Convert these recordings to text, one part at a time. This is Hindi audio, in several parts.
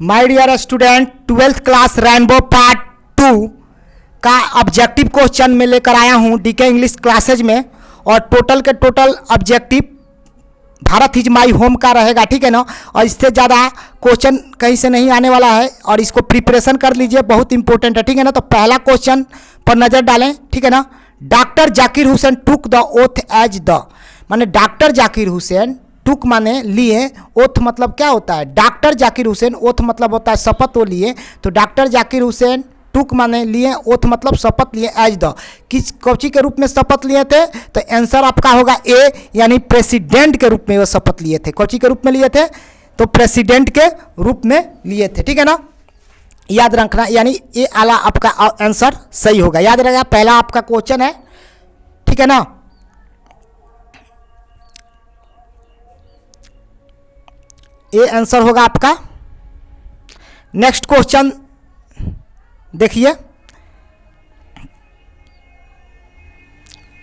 My dear student, 12th class rainbow part 2 का ऑब्जेक्टिव क्वेश्चन में लेकर आया हूं डीके इंग्लिश क्लासेज में। और टोटल के total objective Bharat is my home का रहेगा, ठीक है ना। और इससे ज़्यादा क्वेश्चन कहीं से नहीं आने वाला है और इसको प्रिपरेशन कर लीजिए, बहुत इंपॉर्टेंट है, ठीक है ना। तो पहला क्वेश्चन पर नज़र डालें, ठीक है ना। Doctor Zakir Hussain took the oath as the, माने डॉक्टर जाकिर हुसैन टुक माने लिए, ओथ मतलब क्या होता है, डॉक्टर जाकिर हुसैन, ओथ मतलब होता है शपथ वो लिए। तो डॉक्टर जाकिर हुसैन टुक माने लिए, ओथ मतलब शपथ लिए, एज द किस कौची के रूप में शपथ लिए थे, तो आंसर आपका होगा ए, यानी प्रेसिडेंट के रूप में वो शपथ लिए थे। कौची के रूप में लिए थे, तो प्रेसिडेंट के रूप में लिए थे, ठीक है ना। याद रखना, यानी ये आला आपका आंसर सही होगा, याद रहेगा। पहला आपका क्वेश्चन है, ठीक है ना। ये आंसर होगा आपका। नेक्स्ट क्वेश्चन देखिए,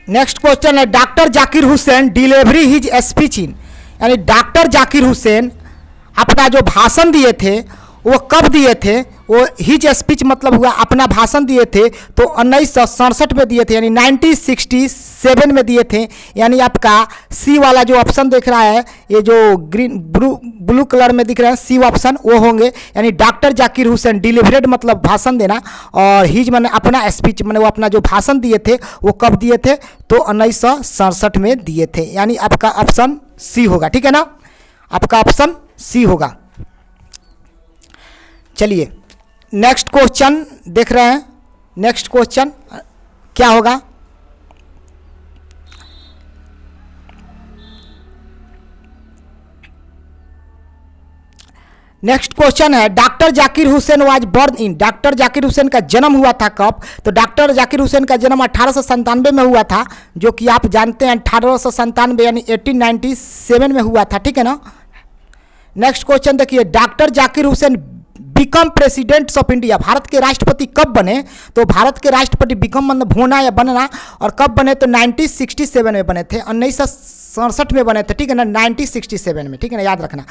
नेक्स्ट क्वेश्चन है doctor Zakir Hussain delivery his speech in, यानी डॉक्टर जाकिर हुसैन अपना जो भाषण दिए थे वो कब दिए थे, वो हिज स्पीच मतलब हुआ अपना भाषण दिए थे तो 1967 में दिए थे, यानी 1967 में दिए थे। यानी आपका सी वाला जो ऑप्शन दिख रहा है, ये जो ग्रीन ब्लू कलर में दिख रहा है सी ऑप्शन, वो होंगे। यानी डॉक्टर जाकिर हुसैन डिलीवरेड मतलब भाषण देना, और हिज मैंने अपना स्पीच मैंने वो अपना जो भाषण दिए थे वो कब दिए थे, तो 1967 में दिए थे। यानी आपका ऑप्शन सी होगा, ठीक है ना, आपका ऑप्शन सी होगा। चलिए नेक्स्ट क्वेश्चन देख रहे हैं। नेक्स्ट क्वेश्चन क्या होगा, नेक्स्ट क्वेश्चन है doctor Zakir Hussain was born in, doctor Zakir Hussain का जन्म हुआ था कब, तो डॉक्टर जाकिर हुसैन का जन्म 1897 में हुआ था, जो कि आप जानते हैं 1897 यानी 1897 में हुआ था, ठीक है ना। नेक्स्ट क्वेश्चन देखिए, doctor Zakir Hussain become presidents of India, Bharat के राष्ट्रपति कब बने, तो भारत के राष्ट्रपति बिकम मतलब होना या बनना, और कब बने, तो 1967 में बने थे, 1967 में बने थे, ठीक है ना, 1967 में, ठीक है ना, याद रखना।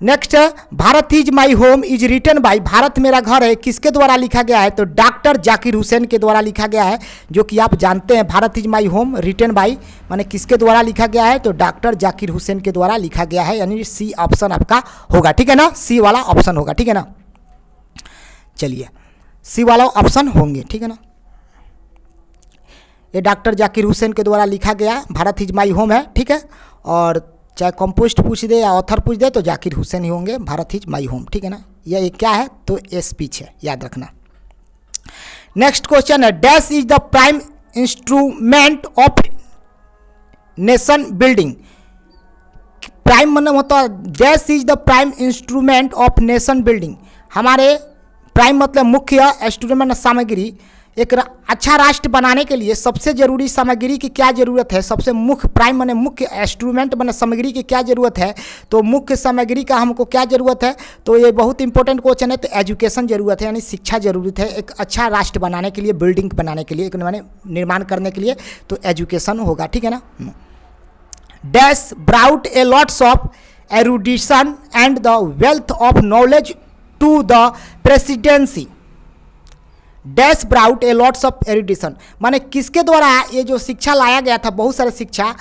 नेक्स्ट है Bharat is my home is written by, Bharat मेरा घर है किसके द्वारा लिखा गया है, तो डॉक्टर जाकिर हुसैन के द्वारा लिखा गया है, जो कि आप जानते हैं Bharat is my home written by माने किसके द्वारा लिखा गया है, तो डॉक्टर जाकिर हुसैन के द्वारा लिखा गया है, यानी सी ऑप्शन आपका होगा, ठीक है ना, सी वाला ऑप्शन होगा, ठीक है ना। चलिए सी वाला ऑप्शन होंगे, ठीक है ना। ये डॉक्टर जाकिर हुसैन के द्वारा लिखा गया भारत इज माई होम है, ठीक है। और चाहे कंपोस्ट पूछ दे या ऑथर पूछ दे तो जाकिर हुसैन ही होंगे, भारत इज माई होम, ठीक है ना। यह क्या है, तो ये स्पीच है, याद रखना। नेक्स्ट क्वेश्चन है dash is the prime instrument of nation building, prime मतलब होता है dash is the prime instrument of nation building, हमारे प्राइम मतलब मुख्य, इंस्ट्रूमेंट सामग्री, एक अच्छा राष्ट्र बनाने के लिए सबसे जरूरी सामग्री की क्या जरूरत है, सबसे मुख्य प्राइम माने मुख्य, इंस्ट्रूमेंट माने सामग्री की क्या जरूरत है, तो मुख्य सामग्री का हमको क्या जरूरत है, तो ये बहुत इंपॉर्टेंट क्वेश्चन है। तो एजुकेशन जरूरत है, यानी शिक्षा जरूरत है एक अच्छा राष्ट्र बनाने के लिए, बिल्डिंग बनाने के लिए, एक माने निर्माण करने के लिए, तो एजुकेशन होगा, ठीक है ना। Dash brought a lots of erudition and the wealth of knowledge to the presidency, dash brought a lots of erudition माने किसके द्वारा ये जो शिक्षा लाया गया था, बहुत सारे शिक्षा,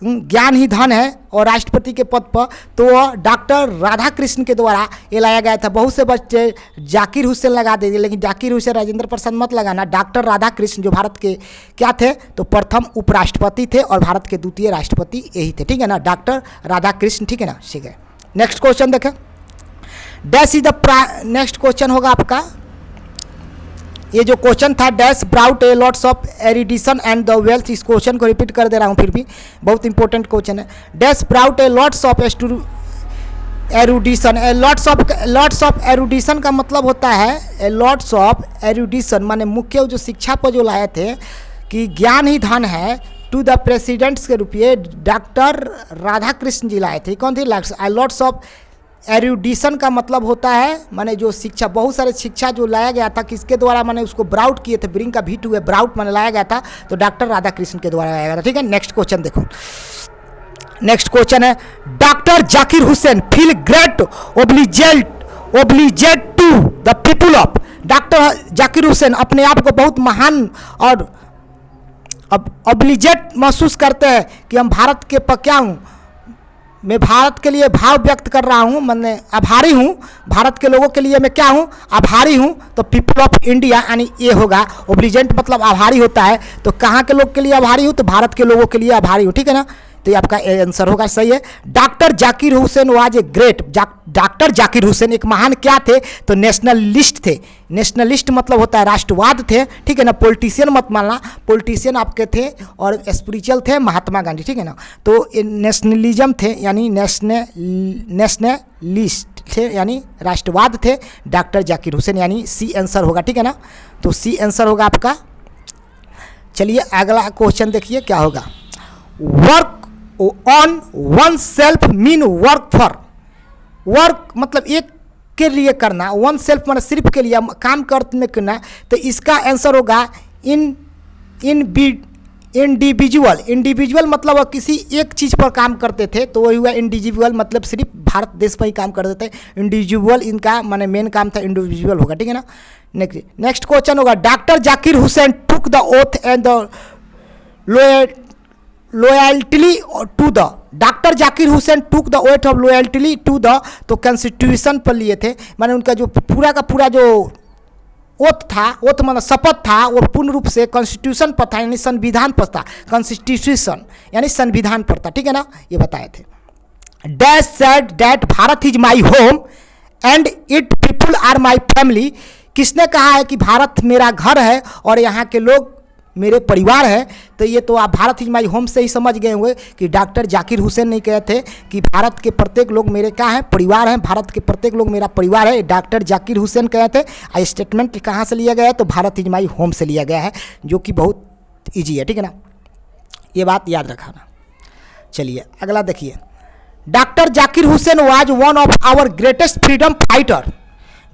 ज्ञान ही धन है और राष्ट्रपति के पद पर, तो डॉक्टर राधा कृष्ण के द्वारा ये लाया गया था। बहुत से बच्चे जाकिर हुसैन लगा देंगे, लेकिन जाकिर हुसैन राजेंद्र प्रसाद मत लगाना, डॉक्टर राधा कृष्ण जो भारत के क्या थे, तो प्रथम उपराष्ट्रपति थे और भारत के द्वितीय राष्ट्रपति यही थे, ठीक है ना, डॉक्टर राधा कृष्ण, ठीक है ना। ठीक है, नेक्स्ट क्वेश्चन देखें, dash is the, next question होगा आपका, ये जो क्वेश्चन था dash brought a lots of erudition and the wealth, इस क्वेश्चन को रिपीट कर दे रहा हूँ फिर भी बहुत इंपॉर्टेंट क्वेश्चन है। Dash brought a lots of erudition, lots of erudition का मतलब होता है ए लॉट्स ऑफ एरुडिशन माने मुख्य जो शिक्षा पर जो लाए थे कि ज्ञान ही धन है, टू द प्रेसिडेंट्स के रूप में डॉक्टर राधा कृष्ण जी लाए थे। कौन थे, लॉट्स ऑफ एरुडिशन का मतलब होता है माने जो शिक्षा, बहुत सारे शिक्षा जो लाया गया था किसके द्वारा, माने उसको ब्राउट किए थे, ब्रिंग का भीट हुए ब्राउट माने लाया गया था, तो डॉक्टर राधा कृष्ण के द्वारा लाया गया था, ठीक है। नेक्स्ट क्वेश्चन देखो, नेक्स्ट क्वेश्चन है doctor Zakir Hussain feel great obligated obligated to the people of. Doctor Zakir Hussain अपने आप को बहुत महान और ऑब्लिजेट महसूस करते हैं कि हम भारत के क्या हूँ, मैं भारत के लिए भाव व्यक्त कर रहा हूँ, मैंने आभारी हूँ, भारत के लोगों के लिए मैं क्या हूँ, आभारी हूँ। तो पीपल ऑफ इंडिया यानी ये होगा, ओब्लिजेंट मतलब आभारी होता है, तो कहाँ के लोग के लिए आभारी हूँ, तो भारत के लोगों के लिए आभारी हूँ, ठीक है ना। तो ये आपका आंसर होगा, सही है। Doctor Zakir Hussain was a great, doctor Zakir Hussain एक महान क्या थे, तो नेशनलिस्ट थे। नेशनलिस्ट मतलब होता है राष्ट्रवाद थे, ठीक है ना। पॉलिटिशियन मत मानना, पॉलिटिशियन आपके थे और स्पिरिचुअल थे महात्मा गांधी, ठीक है ना। तो नेशनलिज्म थे यानी नेशनलिस्ट थे यानी राष्ट्रवाद थे डॉक्टर जाकिर हुसैन, यानी सी आंसर होगा, ठीक है ना। तो सी आंसर होगा आपका। चलिए अगला क्वेश्चन देखिए क्या होगा। Work on one self mean work for. Work मतलब एक के लिए करना, वन सेल्फ मतलब सिर्फ के लिए काम में करना, तो इसका आंसर होगा इंडिविजुअल। इंडिविजुअल मतलब किसी एक चीज़ पर काम करते थे, तो वही हुआ इंडिविजुअल, मतलब सिर्फ भारत देश पर ही काम करते थे। इंडिविजुअल इनका माने मेन काम था, इंडिविजुअल होगा, ठीक है ना। नेक्स्ट क्वेश्चन होगा। Doctor Zakir Hussain took the oath and the loyalty to the. Doctor Zakir Hussain took the oath of loyalty to the, तो कॉन्स्टिट्यूशन पर लिए थे, माने उनका जो पूरा का पूरा जो ओथ था, ओथ मतलब शपथ था, वो पूर्ण रूप से कॉन्स्टिट्यूशन पर था, यानी संविधान पर था। कॉन्स्टिट्यूशन यानी संविधान पर था, ठीक है ना, ये बताए थे। Dash said that Bharat is my home and it people are my family. किसने कहा है कि भारत मेरा घर है और यहाँ के लोग मेरे परिवार है, तो ये तो आप भारत इज माई होम से ही समझ गए होंगे कि डॉक्टर जाकिर हुसैन नहीं कहे थे कि भारत के प्रत्येक लोग मेरे क्या हैं, परिवार हैं, भारत के प्रत्येक लोग मेरा परिवार है, डॉक्टर जाकिर हुसैन कहे थे। आ स्टेटमेंट कहाँ से लिया गया है, तो भारत इज माई होम से लिया गया है, जो कि बहुत ईजी है, ठीक है ना, ये बात याद रखना। चलिए अगला देखिए। Doctor Zakir Hussain was one of our greatest freedom fighter.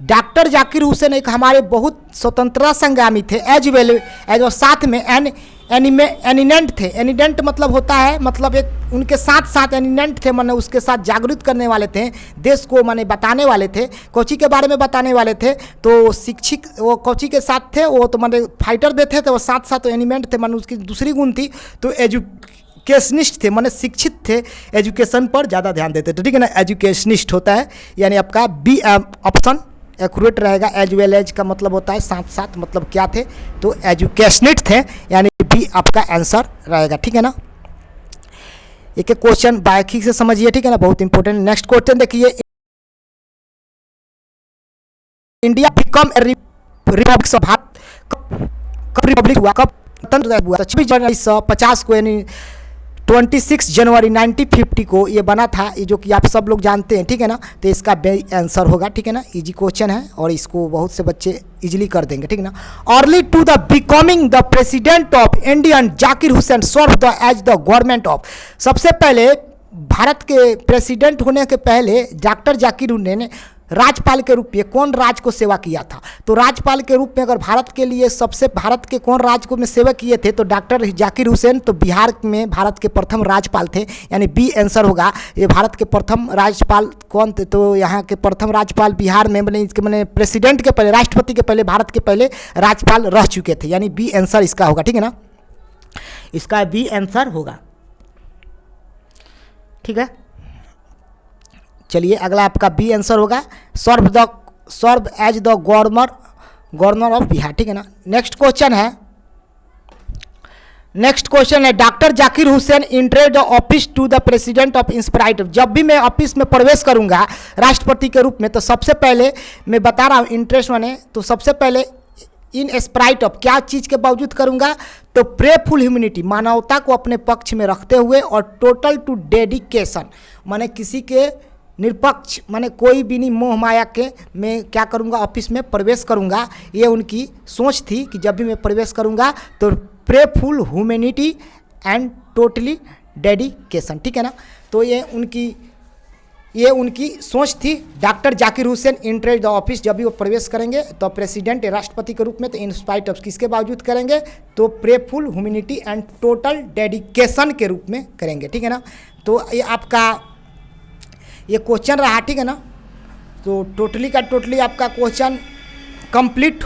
Doctor Zakir Hussain एक हमारे बहुत स्वतंत्रता संग्रामी थे, एज वेल एज और साथ में एनिनेंट थे। एनिडेंट मतलब होता है, मतलब एक उनके साथ साथ एनिनेंट थे, माने उसके साथ जागरूक करने वाले थे, देश को माने बताने वाले थे, कोची के बारे में बताने वाले थे। तो शिक्षक वो कोची के साथ थे, वो तो माने फाइटर भी थे, तो वो साथ साथ एनिमेंट थे, माने उसकी दूसरी गुण थी, तो एजुकेशनिस्ट थे, माने शिक्षित थे, एजुकेशन पर ज़्यादा ध्यान देते थे, ठीक है ना। एजुकेशनिस्ट होता है, यानी आपका बी ऑप्शन एक्यूरेट रहेगा। एज वेल एज का मतलब होता है साथ साथ, मतलब क्या थे, तो एजुकेशनिस्ट थे, यानी बी आपका आंसर रहेगा, ठीक है ना। एक एक क्वेश्चन बारीकी से समझिए, ठीक है ना, बहुत इंपॉर्टेंट। नेक्स्ट क्वेश्चन देखिए। India become a Republic. Bharat कब रिपब्लिक हुआ, कब स्वतंत्र हुआ, 26 जनवरी 1950 को, यानी 26 जनवरी 1950 को ये बना था, ये जो कि आप सब लोग जानते हैं, ठीक है ना। तो इसका आंसर होगा, ठीक है ना, इजी क्वेश्चन है और इसको बहुत से बच्चे इजीली कर देंगे, ठीक है ना। Early to the becoming the president of Indian Zakir Hussain serve the as the government of. सबसे पहले भारत के प्रेसिडेंट होने के पहले डॉक्टर जाकिर हुसैन ने राज्यपाल के रूप में कौन राज्य को सेवा किया था, तो राज्यपाल के रूप में अगर भारत के लिए सबसे भारत के कौन राज्य को में सेवा किए थे, तो डॉक्टर जाकिर हुसैन तो बिहार में भारत के प्रथम राज्यपाल थे, यानी बी आंसर होगा। ये भारत के प्रथम राज्यपाल कौन थे, तो यहाँ के प्रथम राज्यपाल बिहार में मैंने इसके मैंने प्रेसिडेंट के पहले, राष्ट्रपति के पहले, भारत के पहले राज्यपाल रह चुके थे, यानी बी आंसर इसका होगा, ठीक है ना, इसका बी आंसर होगा, ठीक है। चलिए अगला आपका बी आंसर होगा। Serve as the governor of Bihar, ठीक है ना। नेक्स्ट क्वेश्चन है doctor Zakir Hussain entered the office to the president of in spite. जब भी मैं ऑफिस में प्रवेश करूंगा राष्ट्रपति के रूप में, तो सबसे पहले मैं बता रहा हूँ इंटरेस्ट माने, तो सबसे पहले इन स्प्राइट ऑफ क्या चीज़ के बावजूद करूंगा, तो प्रेफुल ह्यूमैनिटी, मानवता को अपने पक्ष में रखते हुए, और टोटल टू डेडिकेशन माने किसी के निरपक्ष, माने कोई भी नहीं मोह माया के मैं क्या करूंगा ऑफिस में प्रवेश करूंगा। ये उनकी सोच थी कि जब भी मैं प्रवेश करूंगा तो प्रेफुल ह्यूमैनिटी एंड टोटली डेडिकेशन, ठीक है ना। तो ये उनकी सोच थी। Doctor Zakir Hussain entered the office, जब भी वो प्रवेश करेंगे तो प्रेसिडेंट राष्ट्रपति के रूप में, तो इन स्पाइट ऑफ किसके बावजूद करेंगे, तो प्रेफुल ह्यूमैनिटी एंड टोटल डेडिकेशन के रूप में करेंगे, ठीक है ना। तो ये आपका ये क्वेश्चन रहा, ठीक है ना। तो टोटली का टोटली आपका क्वेश्चन कंप्लीट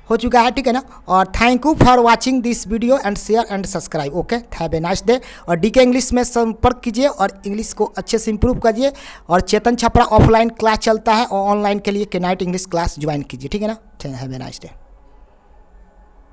हो चुका है, ठीक है ना। और thank you for watching this video and share and subscribe. Okay, have a nice day. और डीके इंग्लिश में संपर्क कीजिए और इंग्लिश को अच्छे से इंप्रूव करिए। और चेतन छपरा ऑफलाइन क्लास चलता है और ऑनलाइन के लिए के नाइट इंग्लिश क्लास ज्वाइन कीजिए, ठीक है ना। Have a nice day.